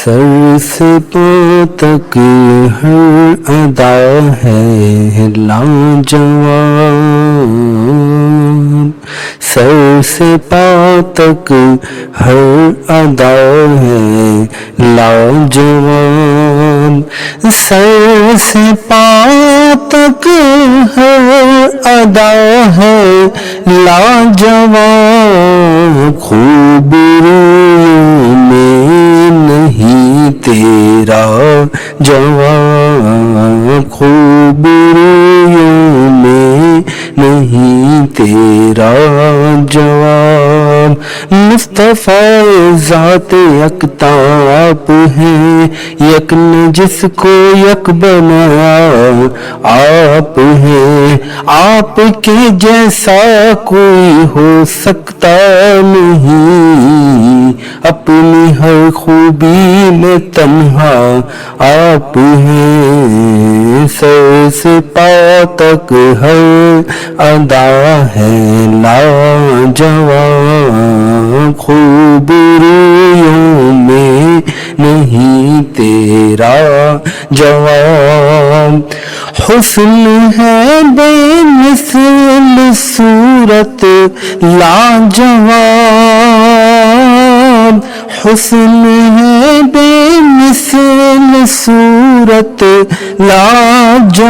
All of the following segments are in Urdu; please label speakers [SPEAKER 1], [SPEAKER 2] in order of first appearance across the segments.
[SPEAKER 1] سر سے پاؤں تک ہر ادا ہے لاجواب، سر سے پاؤں تک ہر ادا ہے لاجواب، سر سے پاؤں تک ہر ادا ہے لاجواب، خوبرویوں میں نہیں تیرا جواب، خوبرویوں میں نہیں تیرا جواب، مصطفیٰ ذات یکتا آپ ہیں، یک نے جس کو یک بنایا آپ ہیں، آپ کے جیسا کوئی ہو سکتا نہیں، اپنی ہر خوبی میں تنہا آپ ہیں، سر سے پاؤں تک ہر ادا ہے لاجواب، خوبرویوں میں نہیں تیرا جواب، حسن ہے بے مثل صورت لاجواب، حسن ہے بے مثل صورت لاجواب،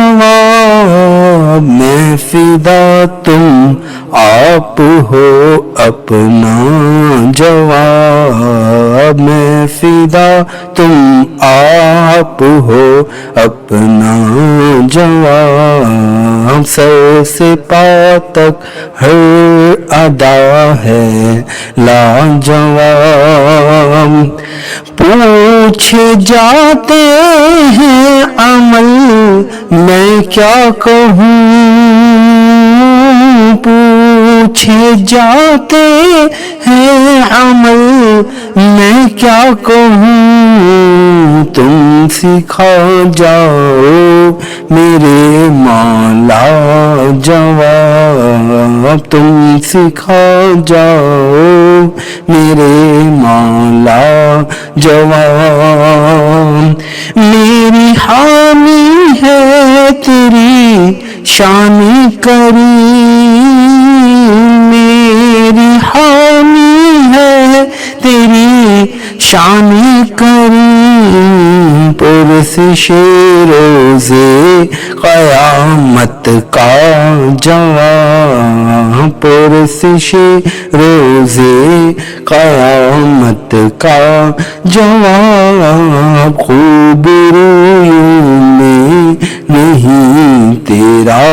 [SPEAKER 1] میں فدا تم آپ ہو اپنا جواب، میں فدا تم آپ ہو اپنا جواب، سر سے پاؤں تک ہر ادا ہے لاجواب، پوچھے جاتے ہیں عمل میں کیا کہوں، پوچھے جاتے ہیں عمل میں کیا کہوں، تم سکھا جاؤ میرے مولا جواب، تم سکھا جاؤ میرے مولا جواب، میری حامی ہے تیری شان کریم، میری حامی ہے تیری شان کریم، پرسش روزے قیامت کا جواب، پرسش روزے قیامت کا جواب، خوبرویوں میں نہیں تیرا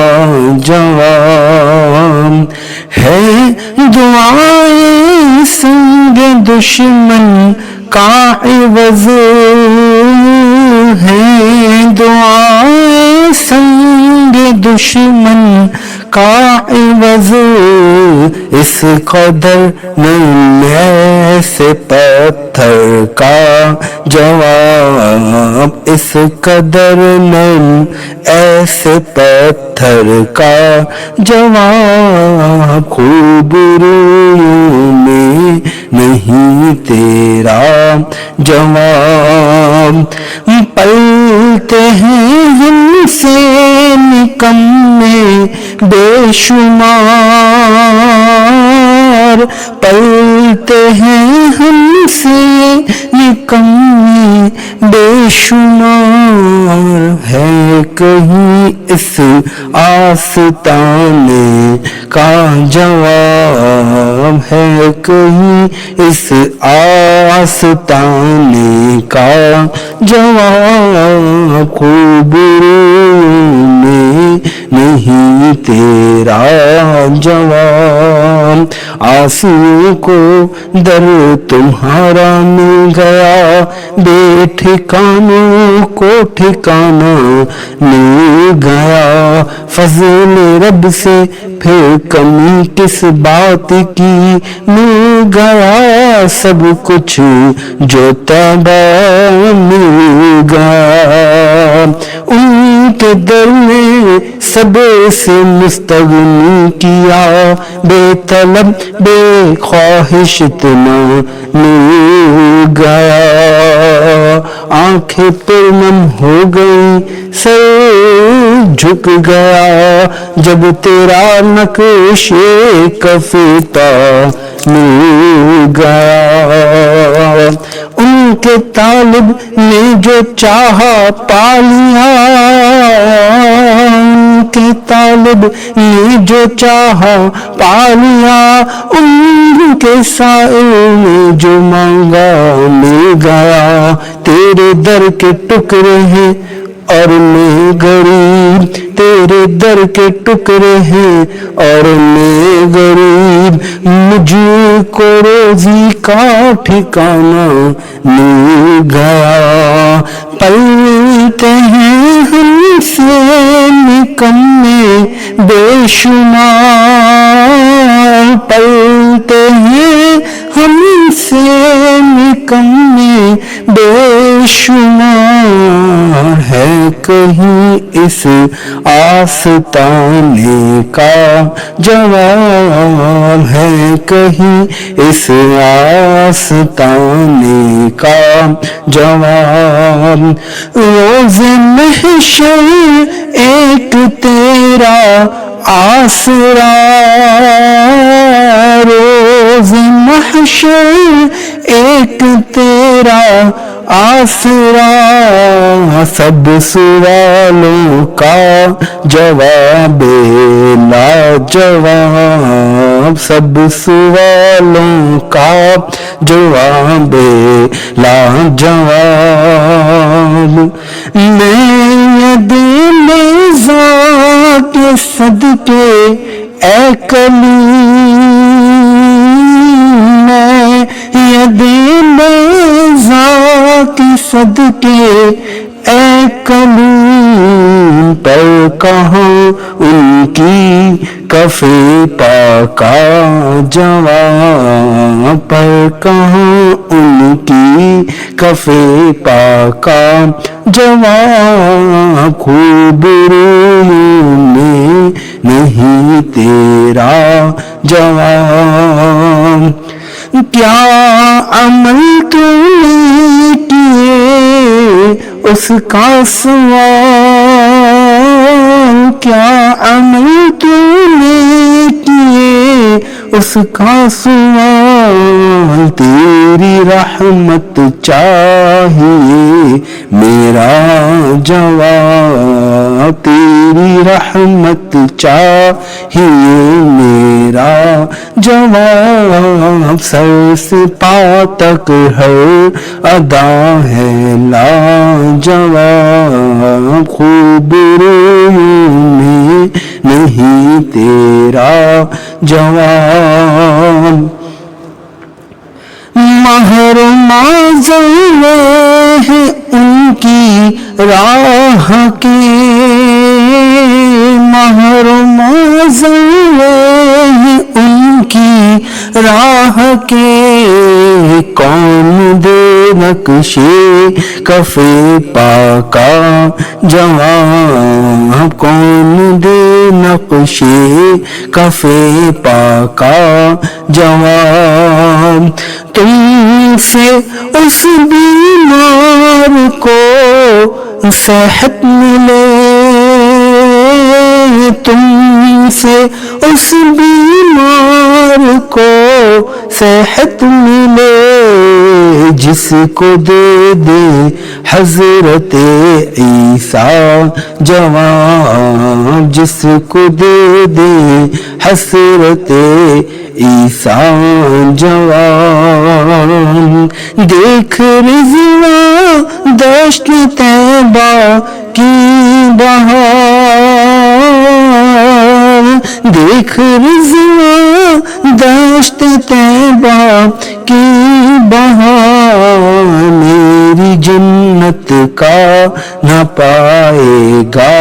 [SPEAKER 1] جواب، ہے دعائیں سنگ دشمن کا عوض، ہے دعائیں سنگ دشمن کا عوض، اس قدر میں سے پتھر کا جواب، اس قدر نرم ایسے پتھر کا جواب، خوبرویوں میں نہیں تیرا جواب، پلتے ہیں ہم سے نکمے بے شمار، پلتے ہیں ہم سے نکمے بے شمار، ہے کہیں اس آستانے کا جواب، ہے کہیں اس آستانے کا جواب، خوبرویوں میں نہیں تیرا جواب، آنسو کو در تمہارا مل گیا، بے ٹھکانوں کو ٹھکانہ مل گیا، فضل رب سے پھر کمی کس بات کی، مل گیا سب کچھ جو تباہ مل گیا، ان کے در میں سب سے مستغنی کیا، بے طلب بے خواہش اتنا مل گیا، آنکھیں پرنم ہو گئی، سر جھک گیا جب تیرا نقش کف پا مل گیا۔ ان کے طالب نے جو چاہا پا لیا، ان کے طالب نے جو چاہا پا لیا، ان کے سائل نے جو مانگا مل گیا۔ تیرے در کے ٹکڑے ہیں اور میں غریب، تیرے در کے ٹکڑے ہیں اور میں غریب، مجھ کو روزی کا ٹھکانہ مل گیا۔ پلتے ہیں ہم سے نکمے بے شمار، پلتے ہیں ہم سے نکمے بے شمار، ہے کہیں اس آستانے کا جواب، ہے کہیں اس آستانے کا جواب۔ روز محشر ایک تیرا آسرا، روز محشر ایک تیرا آسرا، سب سوالوں کا جواب لاجواب، سب سوالوں کا جواب لاجواب۔ میں دل ذات صدقے اے کلیم، میں دل ذات صدقے اے کلیم، پر کہاں ان کی کف پاکا جواب، پر کہاں ان کی کف پاکا جواب۔ خوب رویوں میں نہیں تیرا جواب، کیا عمل تُونے کیے اس کا سوال، کیا عمل تُونے کیے اس کا سوال، تیری رحمت چاہیے میرا جواب، تیری رحمت چاہیے میرا جواب۔ سر سے پا تک ہر ادا ہے لاجواب، خوب رویوں میں نہیں تیرا جواب۔ مہر معذرے ہیں ان کی راہ کے، مہر معذرے ہیں ان کی راہ کے، کون دے نقشے کف پاکا جواب، کون دے نقشے کف پاکا جواب۔ تم سے اس بیمار کو صحت ملے، تم سے اس بیمار کو صحت ملے، جس کو دے دے حضرت عیسیٰ جواب، جس کو دے دے حضرت عیسیٰ جواب۔ دیکھ رضوان دشت طیبہ کی بہار، دیکھ رضوان دشت طیبہ کی بہار، میری جنت کا نہ پائے گا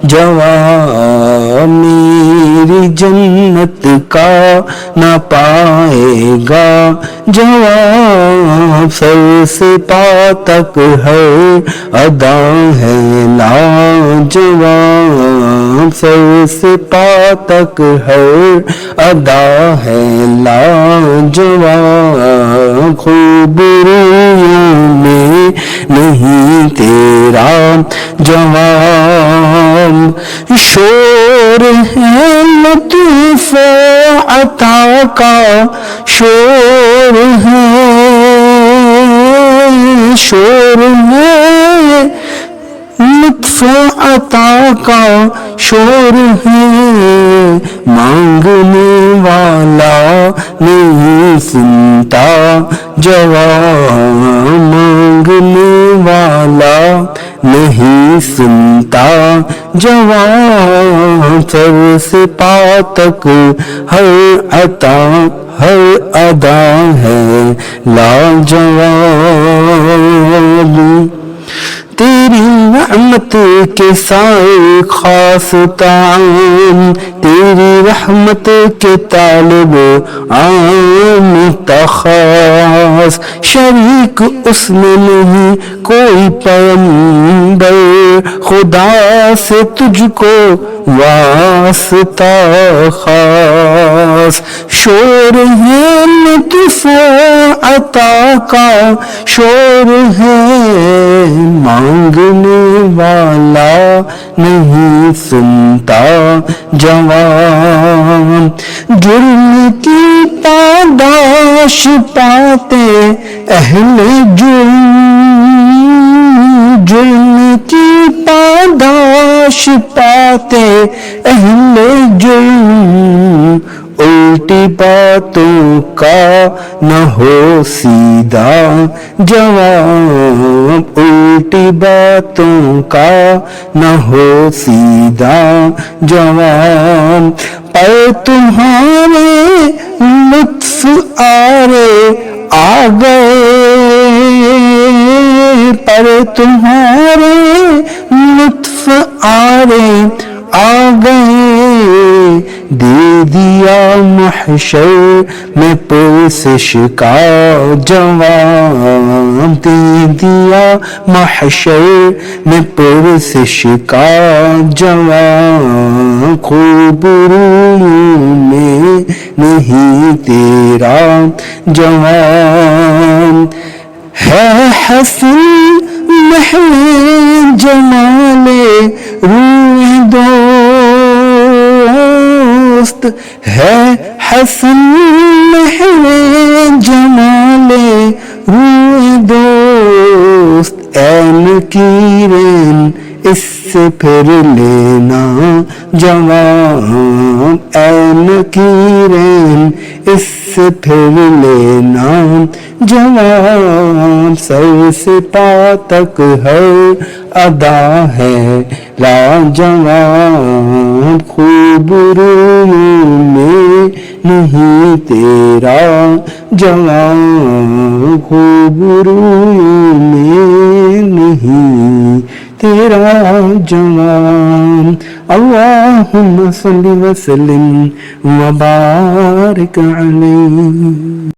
[SPEAKER 1] جواب، میری جنت کا نہ پائے گا جواب۔ سر سے پا تک ہر ادا ہے لاجواب، سر سے پا تک ہر ادا ہے لاجواب، خوب رویوں میں نہیں جوان شور ہے لطف عطا کا شور ہے شور ہے لطف عطا کا شور ہے مانگنے والا نہیں سنتا جوان مانگنے والا نہیں سنتا جوان سر سے پا تک ہر عطا ہر ادا ہے لاجواب تیری رحمت کے سائے خاص تعام تیری رحمت کے طالب عام تخاص شریک اس میں نہیں کوئی پیغمبر خدا سے تجھ کو واسطہ خاص شور ہے لطف عطا کا شور ہے مانگنے والا نہیں سنتا جوان جرم کی پاداش پاتے اہل جرم جرم کی پاداش پاتے اہل جرم الٹی باتوں کا نہ ہو سیدھا جواب الٹی باتوں کا نہ ہو سیدھا جواب پر تمہارے لطف آرے آ گئے پر تمہارے لطف آرے آ گئے دے دیا محشر میں پرسش کا جواب دے دیا محشر میں پرسش کا جواب خوب رویوں میں نہیں تیرا جواب ہے حسن محو جمال روح دوست ہے حسن محو جمال روح دوست این کیرن اس سے پھر لینا جواب این کیرن اس سے پھر لینا جواب سر سے پا تک ہر ادا ہے لاجواب خوب رویوں میں نہیں تیرا جواب خوب رویوں میں نہیں تیرا جواب اللہم صلی وسلم وبارک علیہ